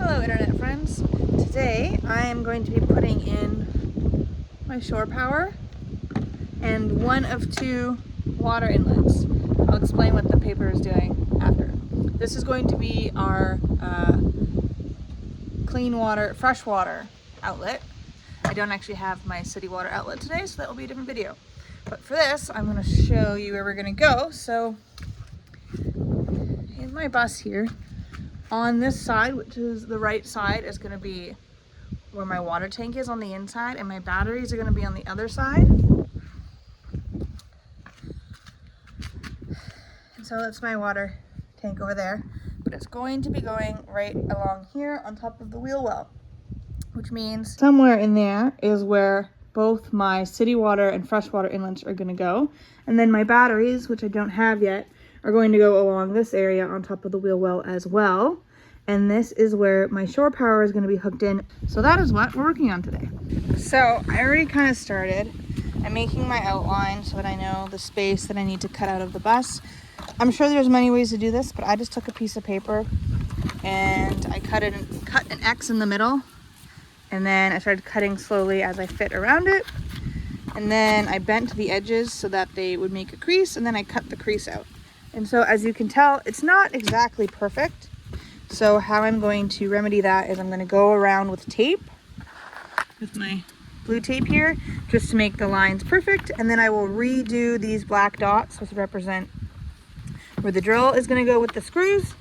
Hello internet friends. Today I am going to be putting in my shore power and one of two water inlets. I'll explain what the paper is doing after. This is going to be our clean water, fresh water outlet. I don't actually have my city water outlet today, so that will be a different video. But for this, I'm going to show you where we're going to go. So here's my bus here. On this side, which is the right side, is going to be where my water tank is on the inside, and my batteries are going to be on the other side. And so that's my water tank over there, but it's going to be going right along here on top of the wheel well, which means somewhere in there is where both my city water and freshwater inlets are going to go, and then my batteries, which I don't have yet, are going to go along this area on top of the wheel well as well. And this is where my shore power is going to be hooked in. So that is what we're working on today. So I already kind of started. I'm making my outline so that I know the space that I need to cut out of the bus. I'm sure there's many ways to do this, but I just took a piece of paper and I cut an X in the middle. And then I started cutting slowly as I fit around it. And then I bent the edges so that they would make a crease, and then I cut the crease out. And so as you can tell, it's not exactly perfect. So how I'm going to remedy that is I'm going to go around with tape, with my blue tape here, just to make the lines perfect. And then I will redo these black dots to represent where the drill is going to go with the screws.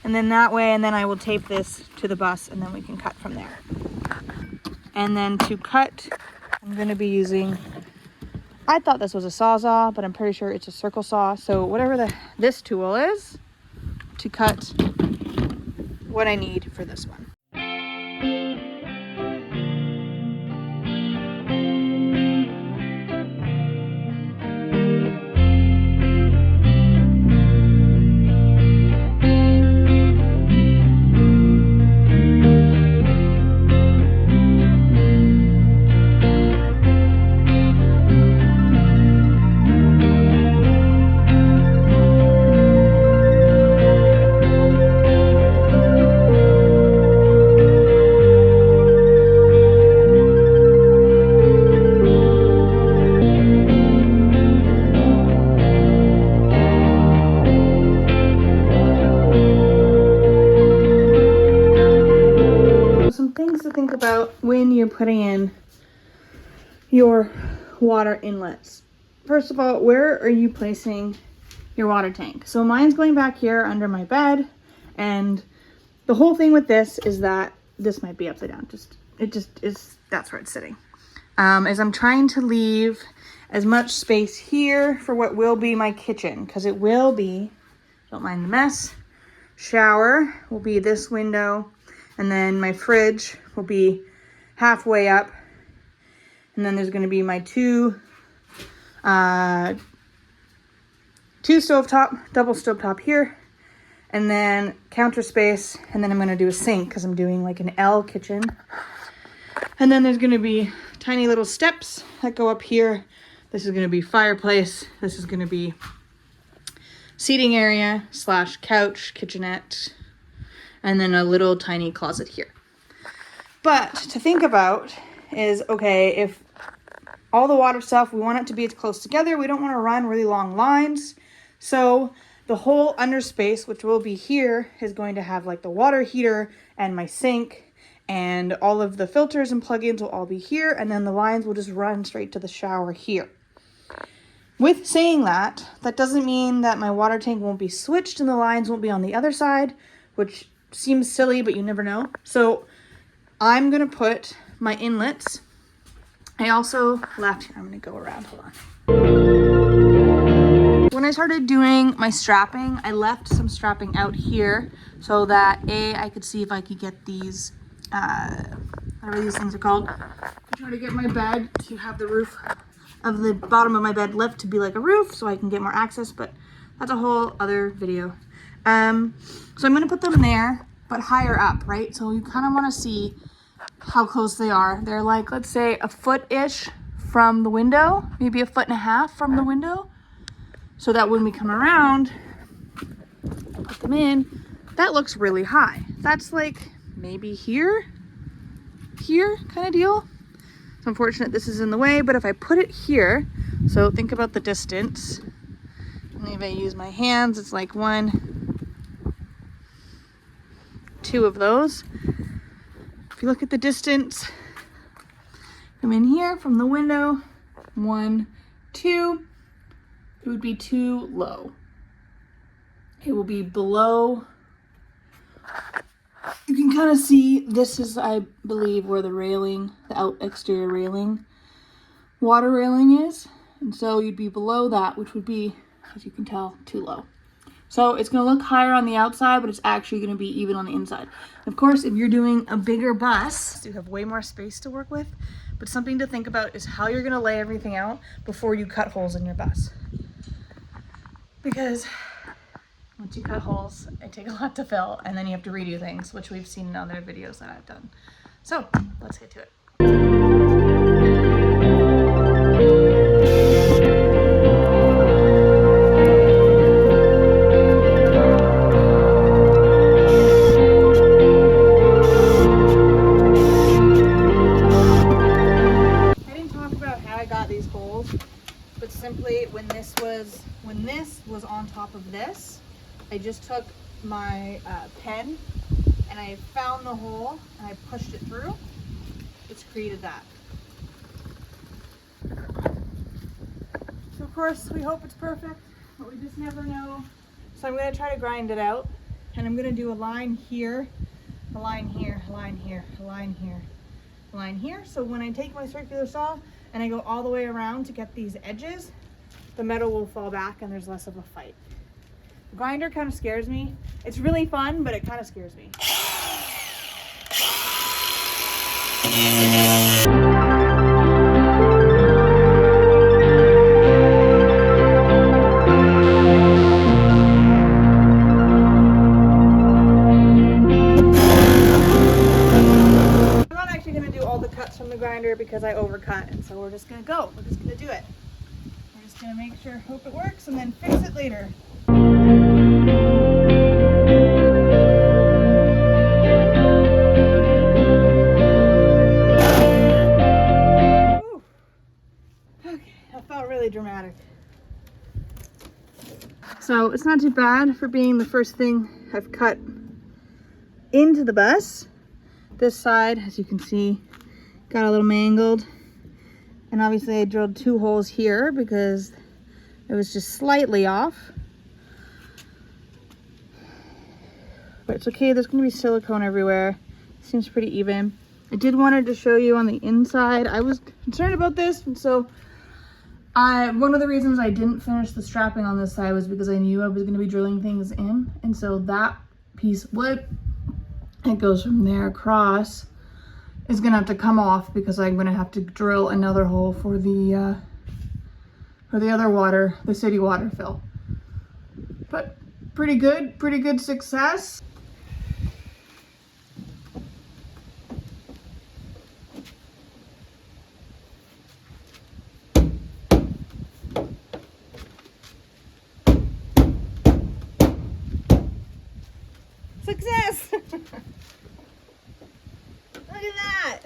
And then that way, and then I will tape this to the bus, and then we can cut from there. And then to cut, I'm going to be using, I thought this was a Sawzall, but I'm pretty sure it's a circle saw. So whatever this tool is to cut what I need for this one. Things to think about when you're putting in your water inlets. First of all, where are you placing your water tank? So mine's going back here under my bed, and the whole thing with this is that this might be upside down. It just is, that's where it's sitting. As I'm trying to leave as much space here for what will be my kitchen, because it will be, don't mind the mess, shower will be this window. And then my fridge will be halfway up. And then there's going to be my two stovetop, double stovetop here. And then counter space. And then I'm going to do a sink because I'm doing like an L kitchen. And then there's going to be tiny little steps that go up here. This is going to be fireplace. This is going to be seating area / couch, kitchenette. And then a little tiny closet here. But to think about is, okay, if all the water stuff, we want it to be close together. We don't want to run really long lines. So the whole under space, which will be here, is going to have like the water heater and my sink, and all of the filters and plugins will all be here. And then the lines will just run straight to the shower here. With saying that, that doesn't mean that my water tank won't be switched and the lines won't be on the other side, which seems silly, but you never know. So I'm going to put my inlets. I also left here. I'm going to go around. Hold on. When I started doing my strapping, I left some strapping out here so that I could see if I could get these, whatever these things are called, to try to get my bed to have the roof of the bottom of my bed lift to be like a roof so I can get more access, but that's a whole other video. So I'm going to put them there, but higher up, right? So you kind of want to see how close they are. They're like, let's say a foot-ish from the window, maybe a 1.5 feet from the window. So that when we come around, put them in, that looks really high. That's like maybe here kind of deal. It's unfortunate this is in the way, but if I put it here, so think about the distance. And if I use my hands, it's like 1, 2 of those. If you look at the distance, come in here from the window, 1, 2, it would be too low. It will be below. You can kind of see this is, I believe, where the railing, the exterior railing, water railing is. And so you'd be below that, which would be, as you can tell, too low. So it's going to look higher on the outside, but it's actually going to be even on the inside. Of course, if you're doing a bigger bus, you have way more space to work with. But something to think about is how you're going to lay everything out before you cut holes in your bus. Because once you cut holes, it takes a lot to fill, and then you have to redo things, which we've seen in other videos that I've done. So let's get to it. I didn't talk about how I got these holes, but simply when this was on top of this, I just took my pen and I found the hole and I pushed it through. It's created that. So of course we hope it's perfect, but we just never know. So I'm going to try to grind it out, and I'm going to do a line here, a line here, a line here, a line here, a line here. So when I take my circular saw and I go all the way around to get these edges, the metal will fall back and there's less of a fight. The grinder kind of scares me. It's really fun, but it kind of scares me. I'm not actually going to do all the cuts from the grinder because I overcut, and so we're just going to go. We're just going to do it. We're just going to make sure, hope it works, and then fix it later. Really dramatic. So it's not too bad for being the first thing I've cut into the bus. This side, as you can see, got a little mangled, and obviously I drilled 2 holes here because it was just slightly off, but it's okay. There's going to be silicone everywhere. Seems pretty even. I did wanted to show you on the inside. I was concerned about this, and so one of the reasons I didn't finish the strapping on this side was because I knew I was going to be drilling things in, and so that piece of wood that goes from there across is going to have to come off because I'm going to have to drill another hole for the other water, the city water fill. But pretty good success. Success! Look at that!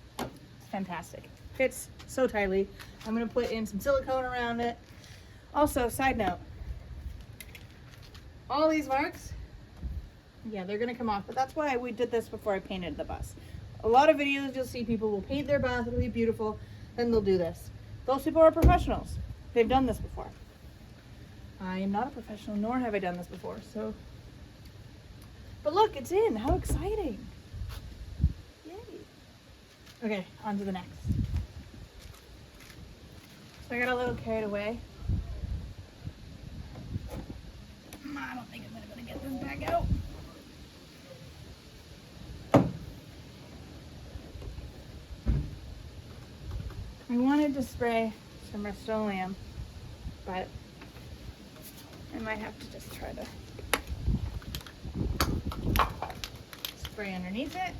It's fantastic. Fits so tightly. I'm going to put in some silicone around it. Also, side note, all these marks, yeah, they're going to come off, but that's why we did this before I painted the bus. A lot of videos you'll see people will paint their bus, it'll be beautiful, then they'll do this. Those people are professionals. They've done this before. I am not a professional, nor have I done this before, so. But look, it's in. How exciting. Yay. Okay, on to the next. So I got a little carried away. I don't think I'm gonna be able to get this back out. I wanted to spray some Rust-Oleum, but I might have to just try to spray underneath it.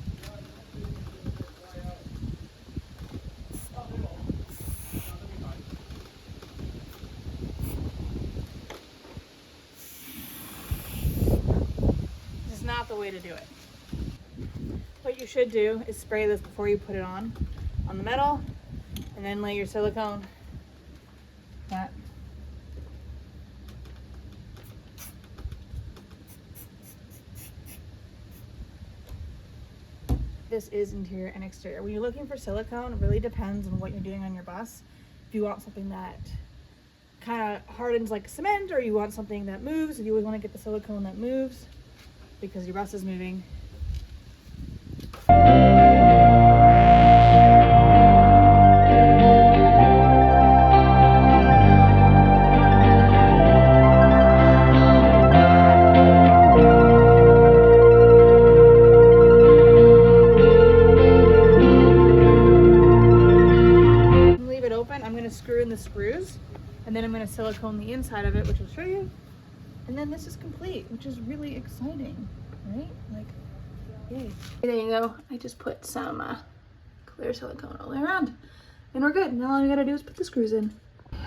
the way to do it. What you should do is spray this before you put it on the metal, and then lay your silicone. That. This is interior and exterior. When you're looking for silicone, it really depends on what you're doing on your bus. If you want something that kind of hardens like cement, or you want something that moves, you always want to get the silicone that moves because your bus is moving. Leave it open. I'm going to screw in the screws, and then I'm going to silicone the inside of it, which I'll show you. And then this is complete, which is really exciting, right? Like, yay. There you go. I just put some clear silicone all the way around, and we're good. Now all we gotta do is put the screws in.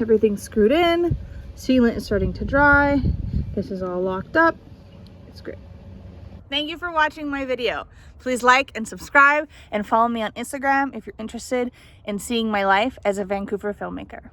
Everything's screwed in. Sealant is starting to dry. This is all locked up. It's great. Thank you for watching my video. Please like and subscribe and follow me on Instagram if you're interested in seeing my life as a Vancouver filmmaker.